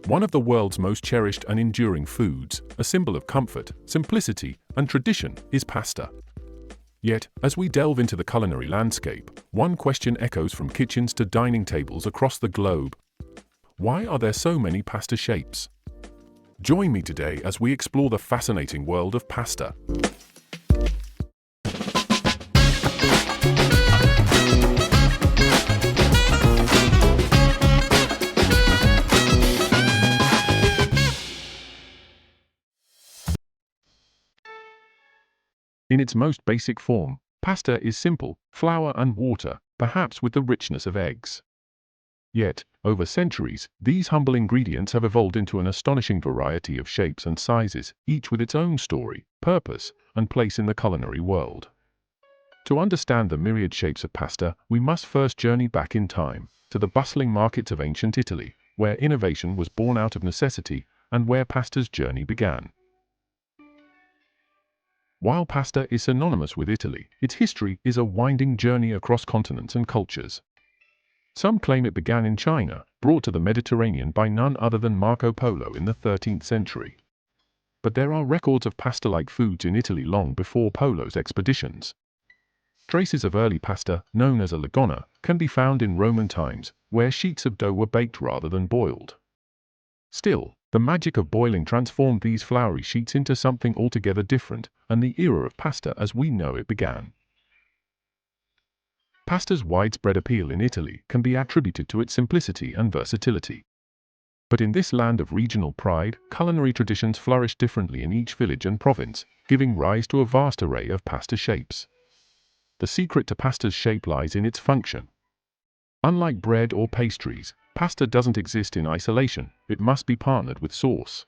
One of the world's most cherished and enduring foods, a symbol of comfort, simplicity, and tradition, is pasta. Yet, as we delve into the culinary landscape, one question echoes from kitchens to dining tables across the globe. Why are there so many pasta shapes? Join me today as we explore the fascinating world of pasta. In its most basic form, pasta is simple, flour and water, perhaps with the richness of eggs. Yet, over centuries, these humble ingredients have evolved into an astonishing variety of shapes and sizes, each with its own story, purpose, and place in the culinary world. To understand the myriad shapes of pasta, we must first journey back in time, to the bustling markets of ancient Italy, where innovation was born out of necessity, and where pasta's journey began. While pasta is synonymous with Italy, its history is a winding journey across continents and cultures. Some claim it began in China, brought to the Mediterranean by none other than Marco Polo in the 13th century. But there are records of pasta-like foods in Italy long before Polo's expeditions. Traces of early pasta, known as a lagona, can be found in Roman times, where sheets of dough were baked rather than boiled. Still, the magic of boiling transformed these floury sheets into something altogether different, and the era of pasta as we know it began. Pasta's widespread appeal in Italy can be attributed to its simplicity and versatility. But in this land of regional pride, culinary traditions flourish differently in each village and province, giving rise to a vast array of pasta shapes. The secret to pasta's shape lies in its function. Unlike bread or pastries, pasta doesn't exist in isolation, it must be partnered with sauce.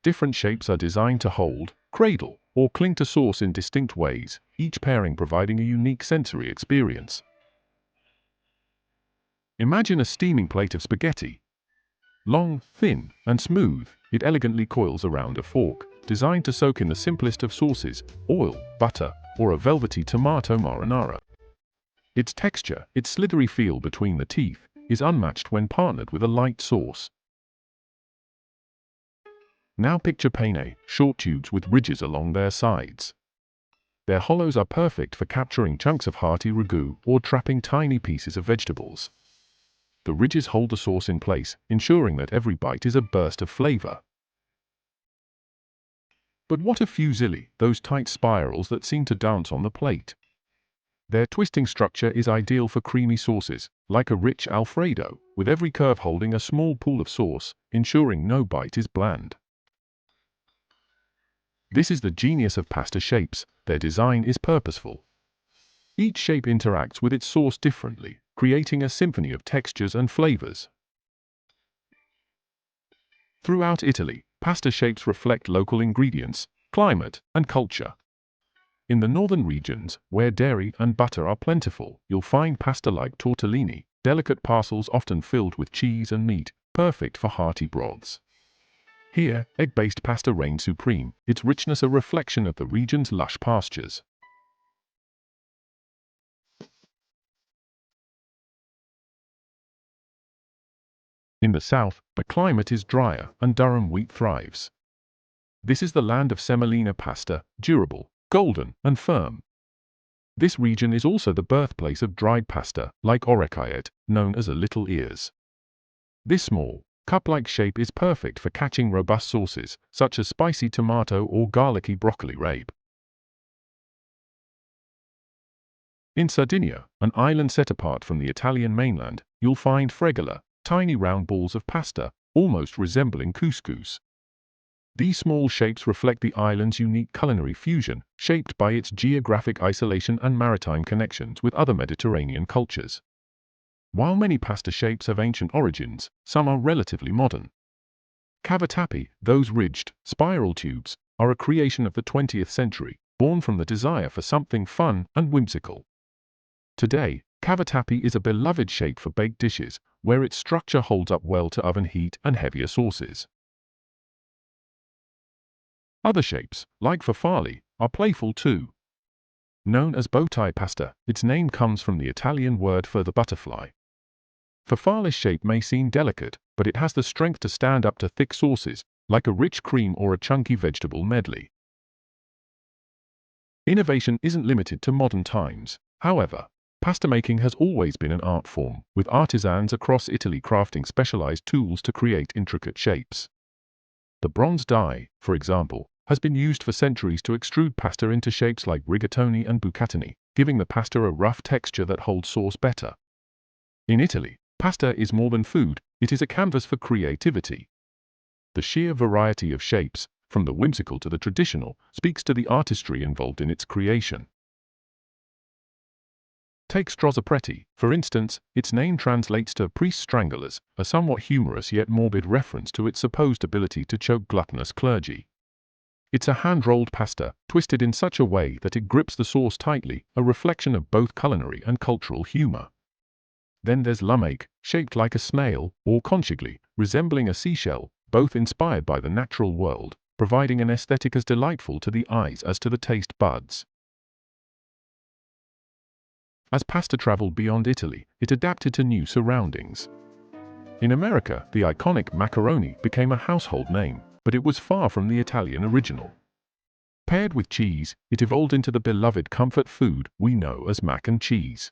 Different shapes are designed to hold, cradle, or cling to sauce in distinct ways, each pairing providing a unique sensory experience. Imagine a steaming plate of spaghetti. Long, thin, and smooth, it elegantly coils around a fork, designed to soak in the simplest of sauces, oil, butter, or a velvety tomato marinara. Its texture, its slithery feel between the teeth, is unmatched when partnered with a light sauce. Now picture penne, short tubes with ridges along their sides. Their hollows are perfect for capturing chunks of hearty ragu or trapping tiny pieces of vegetables. The ridges hold the sauce in place, ensuring that every bite is a burst of flavor. But what of fusilli, those tight spirals that seem to dance on the plate? Their twisting structure is ideal for creamy sauces, like a rich Alfredo, with every curve holding a small pool of sauce, ensuring no bite is bland. This is the genius of pasta shapes, their design is purposeful. Each shape interacts with its sauce differently, creating a symphony of textures and flavors. Throughout Italy, pasta shapes reflect local ingredients, climate, and culture. In the northern regions, where dairy and butter are plentiful, you'll find pasta-like tortellini, delicate parcels often filled with cheese and meat, perfect for hearty broths. Here, egg-based pasta reigns supreme, its richness a reflection of the region's lush pastures. In the south, the climate is drier, and Durham wheat thrives. This is the land of semolina pasta, durable, golden, and firm. This region is also the birthplace of dried pasta, like orecchiette, known as a little ears. This small, cup-like shape is perfect for catching robust sauces, such as spicy tomato or garlicky broccoli rabe. In Sardinia, an island set apart from the Italian mainland, you'll find fregola, tiny round balls of pasta, almost resembling couscous. These small shapes reflect the island's unique culinary fusion, shaped by its geographic isolation and maritime connections with other Mediterranean cultures. While many pasta shapes have ancient origins, some are relatively modern. Cavatappi, those ridged, spiral tubes, are a creation of the 20th century, born from the desire for something fun and whimsical. Today, cavatappi is a beloved shape for baked dishes, where its structure holds up well to oven heat and heavier sauces. Other shapes, like farfalle, are playful too. Known as bowtie pasta, its name comes from the Italian word for the butterfly. Farfalle's shape may seem delicate, but it has the strength to stand up to thick sauces, like a rich cream or a chunky vegetable medley. Innovation isn't limited to modern times. However, pasta making has always been an art form, with artisans across Italy crafting specialized tools to create intricate shapes. The bronze die, for example, has been used for centuries to extrude pasta into shapes like rigatoni and bucatini, giving the pasta a rough texture that holds sauce better. In Italy, pasta is more than food, it is a canvas for creativity. The sheer variety of shapes, from the whimsical to the traditional, speaks to the artistry involved in its creation. Take strozzapreti, for instance. Its name translates to priest stranglers, a somewhat humorous yet morbid reference to its supposed ability to choke gluttonous clergy. It's a hand-rolled pasta, twisted in such a way that it grips the sauce tightly, a reflection of both culinary and cultural humor. Then there's lumake, shaped like a snail, or conchigli, resembling a seashell, both inspired by the natural world, providing an aesthetic as delightful to the eyes as to the taste buds. As pasta traveled beyond Italy, it adapted to new surroundings. In America, the iconic macaroni became a household name, but it was far from the Italian original. Paired with cheese, it evolved into the beloved comfort food we know as mac and cheese.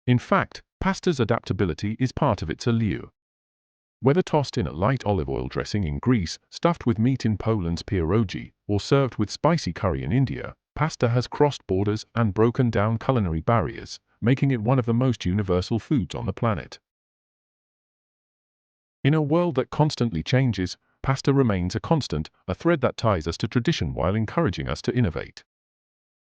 In fact, pasta's adaptability is part of its allure. Whether tossed in a light olive oil dressing in Greece, stuffed with meat in Poland's pierogi, or served with spicy curry in India, pasta has crossed borders and broken down culinary barriers, making it one of the most universal foods on the planet. In a world that constantly changes, pasta remains a constant, a thread that ties us to tradition while encouraging us to innovate.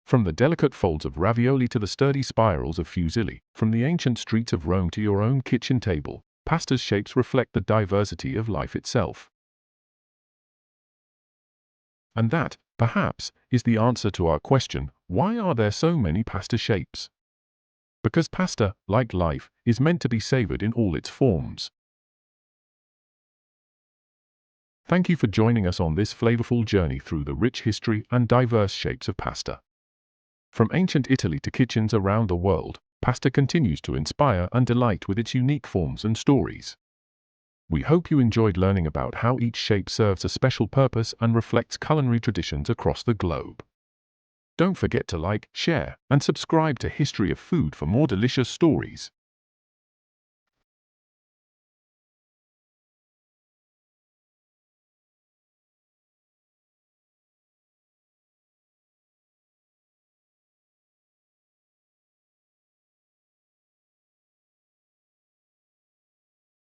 From the delicate folds of ravioli to the sturdy spirals of fusilli, from the ancient streets of Rome to your own kitchen table, pasta's shapes reflect the diversity of life itself. And that, perhaps, is the answer to our question, why are there so many pasta shapes? Because pasta, like life, is meant to be savored in all its forms. Thank you for joining us on this flavorful journey through the rich history and diverse shapes of pasta. From ancient Italy to kitchens around the world, pasta continues to inspire and delight with its unique forms and stories. We hope you enjoyed learning about how each shape serves a special purpose and reflects culinary traditions across the globe. Don't forget to like, share, and subscribe to History of Food for more delicious stories.